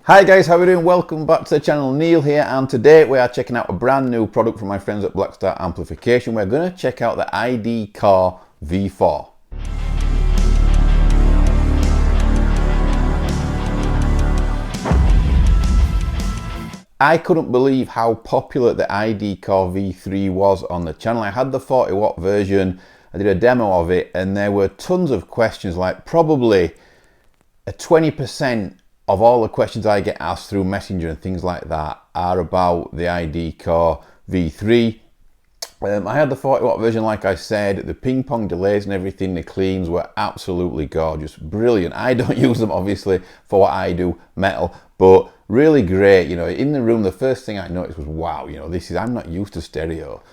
Hi guys, how are we doing? Welcome back to the channel. Neil here, and today we are checking out a brand new product from my friends at Blackstar Amplification. We're going to check out the IDcore V4. I couldn't believe how popular the IDcore V3 was on the channel. I had the 40 watt version, I did a demo of it, and there were tons of questions, like probably a 20% of all the questions I get asked through Messenger and things like that are about the IDcore V3. I had the 40 watt version, like I said. The ping pong delays and everything, the cleans were absolutely gorgeous, brilliant. I don't use them obviously for what I do, metal, but really great. You know, in the room, the first thing I noticed was, wow, you know, this is, I'm not used to stereo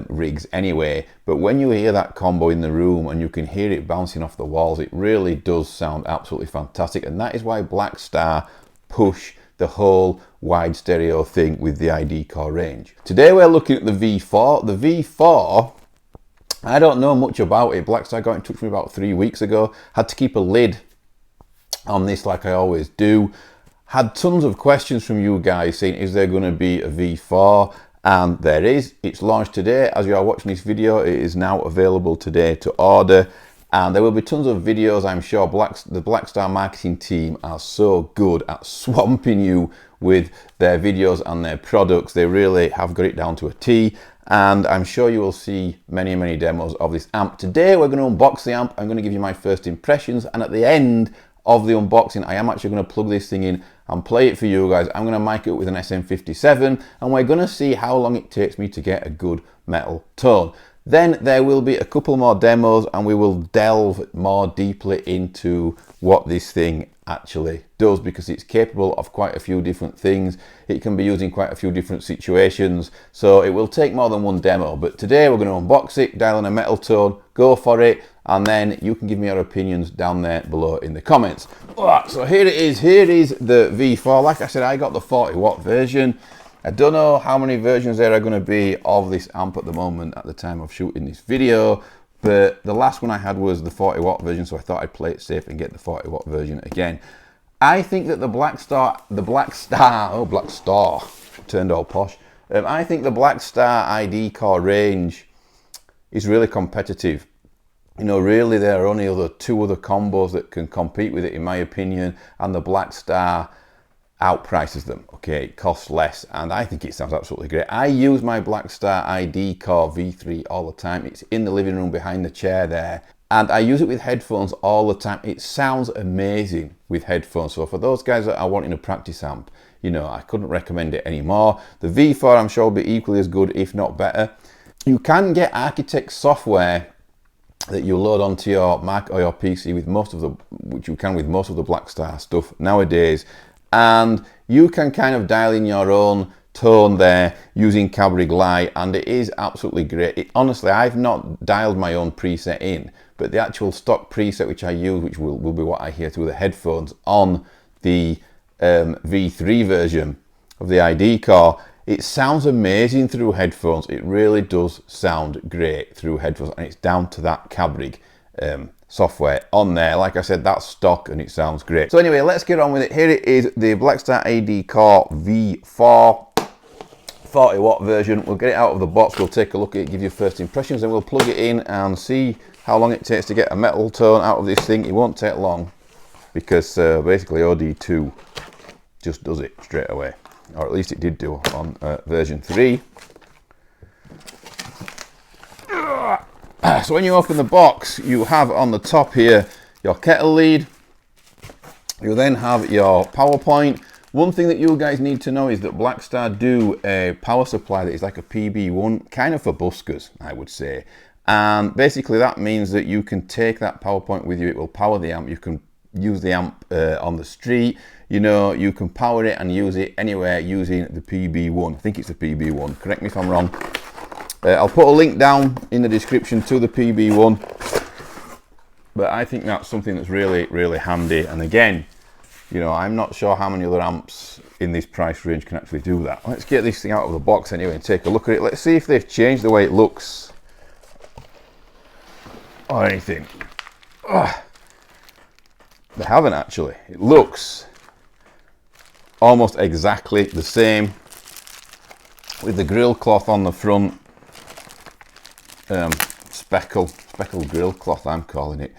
rigs anyway, but when you hear that combo in the room and you can hear it bouncing off the walls, it really does sound absolutely fantastic. And that is why Blackstar push the whole wide stereo thing with the IDcore range. Today we're looking at the V4. The V4, I don't know much about it. Blackstar got in touch with me about 3 weeks ago. Had to keep a lid on this like I always do. Had tons of questions from you guys saying, is there going to be a V4? And there is. It's launched today. As you are watching this video, it is now available today to order. And there will be tons of videos, I'm sure. The Blackstar marketing team are so good at swamping you with their videos and their products. They really have got it down to a T. And I'm sure you will see many, many demos of this amp. Today, we're going to unbox the amp. I'm going to give you my first impressions. And at the end of the unboxing, I am actually going to plug this thing in and play it for you guys. I'm going to mic it with an SM57, and we're going to see how long it takes me to get a good metal tone. Then there will be a couple more demos, and we will delve more deeply into what this thing actually does, because it's capable of quite a few different things. It can be used in quite a few different situations, so it will take more than one demo. But today we're going to unbox it, dial in a metal tone, go for it, and then you can give me your opinions down there below in the comments. Right, so here it is. Here is the V4. Like I said, I got the 40 watt version. I don't know how many versions there are going to be of this amp at the moment at the time of shooting this video, but the last one I had was the 40 watt version, so I thought I'd play it safe and get the 40 watt version again. I think that the Blackstar, turned all posh. I think the Blackstar IDcore range is really competitive. You know, really there are only two other combos that can compete with it, in my opinion, and the Blackstar outprices them. Okay, it costs less, and I think it sounds absolutely great. I use my Blackstar IDcore V3 all the time. It's in the living room behind the chair there, and I use it with headphones all the time. It sounds amazing with headphones. So for those guys that are wanting a practice amp, you know, I couldn't recommend it anymore. The V4, I'm sure, will be equally as good, if not better. You can get Architect software that you load onto your Mac or your PC with most of the, which you can with most of the Blackstar stuff nowadays, and you can kind of dial in your own tone there using Cabrig Light, and it is absolutely great. Honestly, I've not dialed my own preset in, but the actual stock preset which I use, which will be what I hear through the headphones on the V3 version of the IDcore, it sounds amazing through headphones. It really does sound great through headphones, and it's down to that Cabrig software on there. Like I said, that's stock and it sounds great. So anyway, let's get on with it. Here it is, the Blackstar IDcore V4 40 watt version. We'll get it out of the box, we'll take a look at it, give you first impressions, and we'll plug it in and see how long it takes to get a metal tone out of this thing. It won't take long, because basically OD2 just does it straight away. Or at least it did do on version 3. So when you open the box, you have on the top here your kettle lead. You then have your power point. One thing that you guys need to know is that Blackstar do a power supply that is like a PB1, kind of for buskers, I would say. And basically that means that you can take that power point with you. It will power the amp. You can use the amp on the street. You know, you can power it and use it anywhere using the PB1. I think it's the PB1. Correct me if I'm wrong. I'll put a link down in the description to the PB1. But I think that's something that's really, really handy. And again, you know, I'm not sure how many other amps in this price range can actually do that. Let's get this thing out of the box anyway and take a look at it. Let's see if they've changed the way it looks or anything. They haven't actually. It looks almost exactly the same, with the grill cloth on the front. Speckled grill cloth, I'm calling it.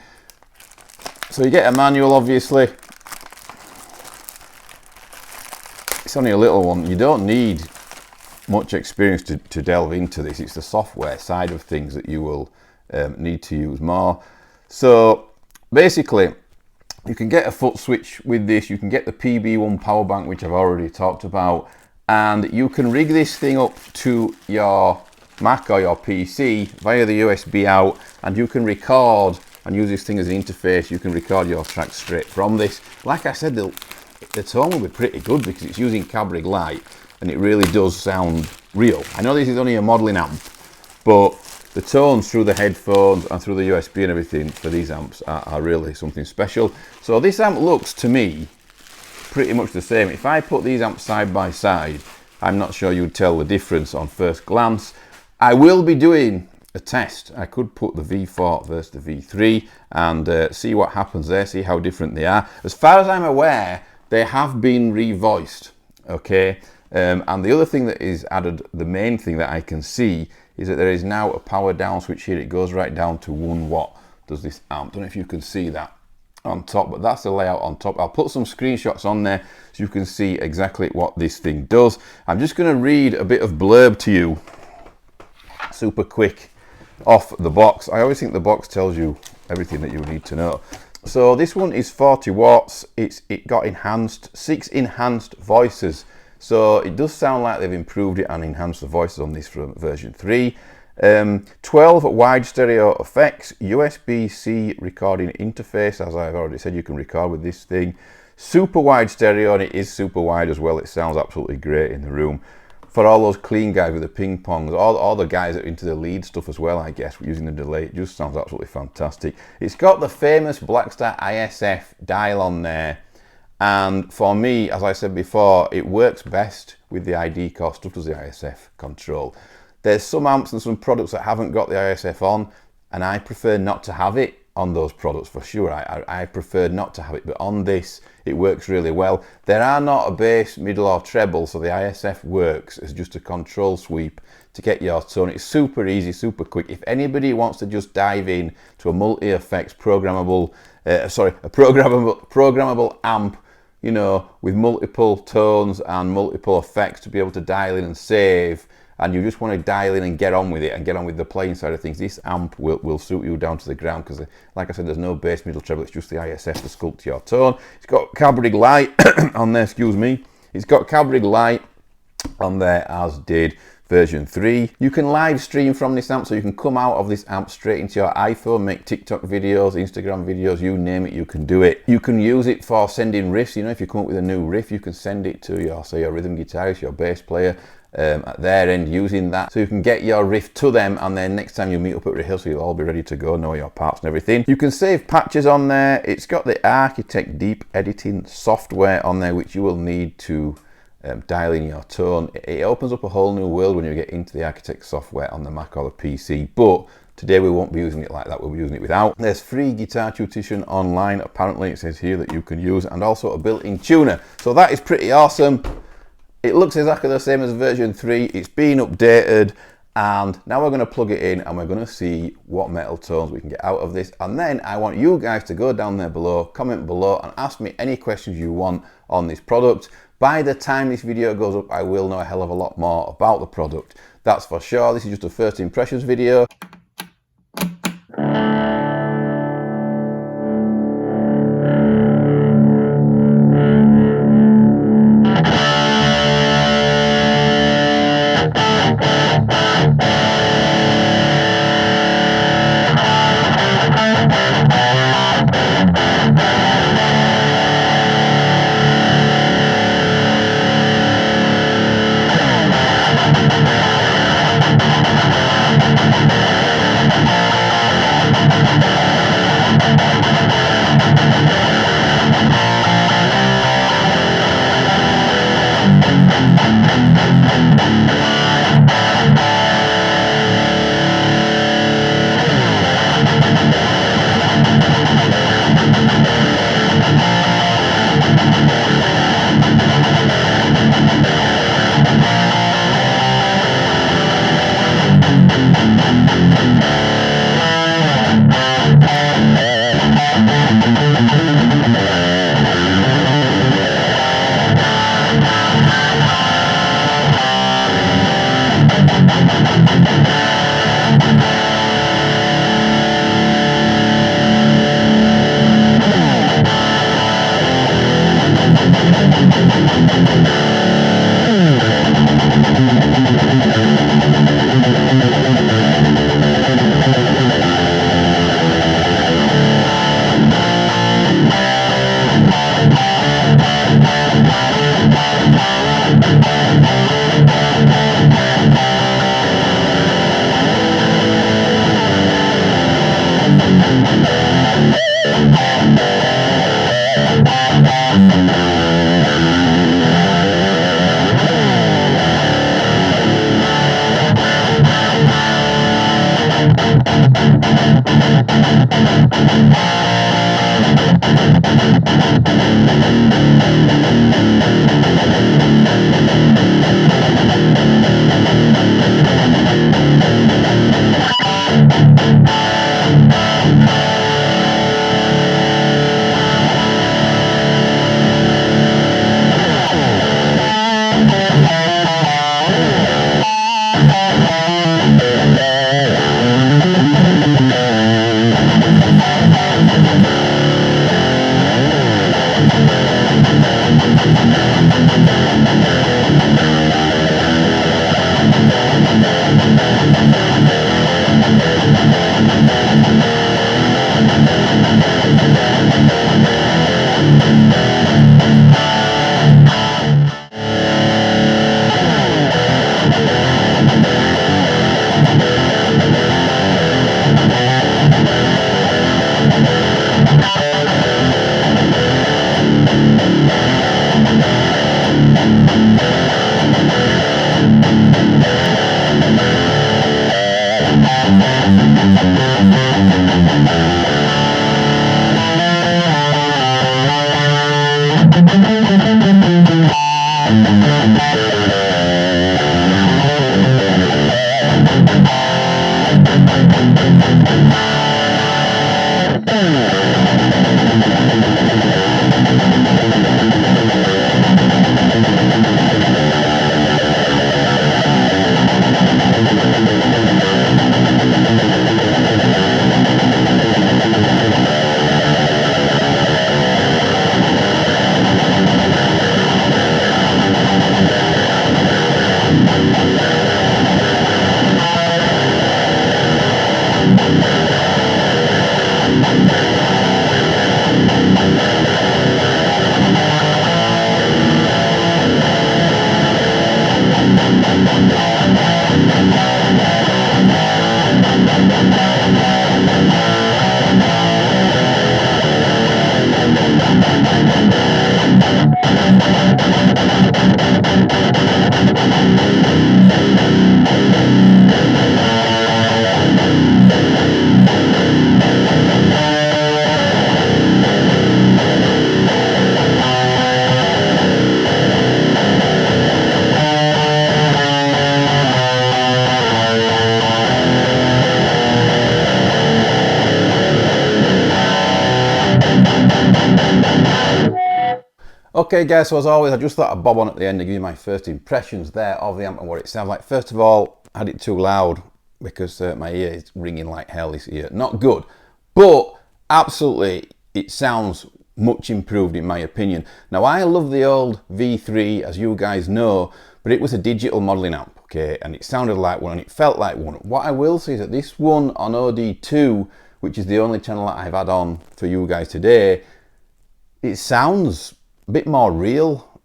So you get a manual, obviously. It's only a little one. You don't need much experience to delve into this. It's the software side of things that you will need to use more. So basically, you can get a foot switch with this. You can get the PB1 Power Bank, which I've already talked about, and you can rig this thing up to your Mac or your PC via the USB out, and you can record and use this thing as an interface. You can record your tracks straight from this. Like I said, the tone will be pretty good because it's using Cabrig light, and it really does sound real. I know this is only a modelling amp, but the tones through the headphones and through the USB and everything for these amps are really something special. So this amp looks to me pretty much the same. If I put these amps side by side, I'm not sure you'd tell the difference on first glance. I will be doing a test. I could put the V4 versus the V3 and see what happens there, see how different they are. As far as I'm aware, they have been revoiced, okay? And the other thing that is added, the main thing that I can see, is that there is now a power down switch here. It goes right down to 1 watt, does this amp. Don't know if you can see that on top, but that's the layout on top. I'll put some screenshots on there so you can see exactly what this thing does. I'm just going to read a bit of blurb to you, super quick, off the box. I always think the box tells you everything that you need to know. So this one is 40 watts. It got 6 enhanced voices. So it does sound like they've improved it and enhanced the voices on this from version 3. 12 wide stereo effects, USB-C recording interface. As I've already said, you can record with this thing. Super wide stereo, and it is super wide as well. It sounds absolutely great in the room. For all those clean guys with the ping pongs, all the guys that are into the lead stuff as well, I guess, using the delay, it just sounds absolutely fantastic. It's got the famous Blackstar ISF dial on there, and for me, as I said before, it works best with the IDcore stuff, does the ISF control. There's some amps and some products that haven't got the ISF on, and I prefer not to have it on those products for sure. I prefer not to have it, but on this, it works really well. There are not a bass, middle or treble, so the ISF works as just a control sweep to get your tone. It's super easy, super quick. If anybody wants to just dive in to a multi-effects programmable amp, you know, with multiple tones and multiple effects to be able to dial in and save, and you just want to dial in and get on with it and get on with the playing side of things, this amp will suit you down to the ground, because like I said, there's no bass, middle, treble, it's just the ISF to sculpt your tone. It's got Cabrig light on there, excuse me. It's got Cabrig light on there, as did version 3. You can live stream from this amp, so you can come out of this amp straight into your iPhone, make TikTok videos, Instagram videos, you name it, you can do it. You can use it for sending riffs. You know, if you come up with a new riff, you can send it to your, say, your rhythm guitarist, your bass player, at their end, using that, so you can get your riff to them, and then next time you meet up at rehearsal, you'll all be ready to go, know your parts and everything. You can save patches on there. It's got the Architect deep editing software on there, which you will need to dial in your tone. It opens up a whole new world when you get into the Architect software on the Mac or the PC, but today we won't be using it like that. We'll be using it without. There's free Guitar Tuition online, apparently it says here, that you can use, and also a built-in tuner. So that is pretty awesome. It looks exactly the same as version 3. It's been updated, and now we're going to plug it in and we're going to see what metal tones we can get out of this. And then I want you guys to go down there below, comment below, and ask me any questions you want on this product. By the time this video goes up, I will know a hell of a lot more about the product. That's for sure. This is just a first impressions video. Okay guys, so as always, I just thought I'd bob on at the end to give you my first impressions there of the amp and what it sounds like. First of all, I had it too loud because my ear is ringing like hell this ear. Not good, but absolutely it sounds much improved in my opinion. Now I love the old V3, as you guys know, but it was a digital modelling amp, okay, and it sounded like one and it felt like one. What I will say is that this one on OD2, which is the only channel that I've had on for you guys today, it sounds a bit more real,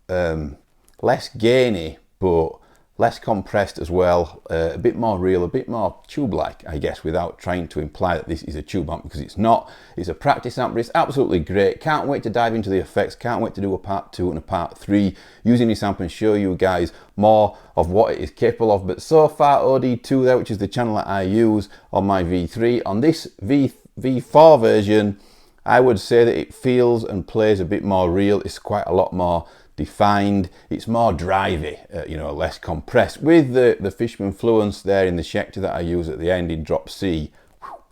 less gainy, but less compressed as well, a bit more real, a bit more tube-like, I guess, without trying to imply that this is a tube amp, because it's not. It's a practice amp, but it's absolutely great. Can't wait to dive into the effects, can't wait to do a part 2 and a part 3 using this amp and show you guys more of what it is capable of. But so far, OD2 there, which is the channel that I use on my V3, on this V4 version, I would say that it feels and plays a bit more real. It's quite a lot more defined. It's more drivey, you know, less compressed. With the Fishman Fluence there in the Schecter that I use at the end in drop C,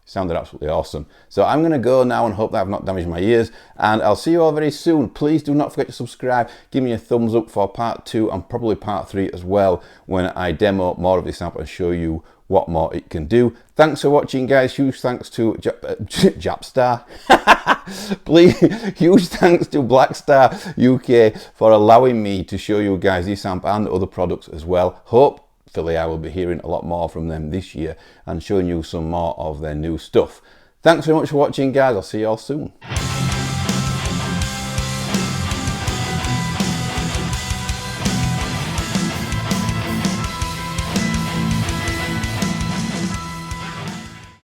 sounded absolutely awesome. So I'm going to go now and hope that I've not damaged my ears, and I'll see you all very soon. Please do not forget to subscribe, give me a thumbs up for part 2 and probably part 3 as well, when I demo more of this amp and show you what more it can do. Thanks for watching guys. Huge thanks to Japstar. Please, huge thanks to Blackstar UK for allowing me to show you guys this amp and other products as well. Hopefully I will be hearing a lot more from them this year and showing you some more of their new stuff. Thanks very much for watching guys. I'll see you all soon.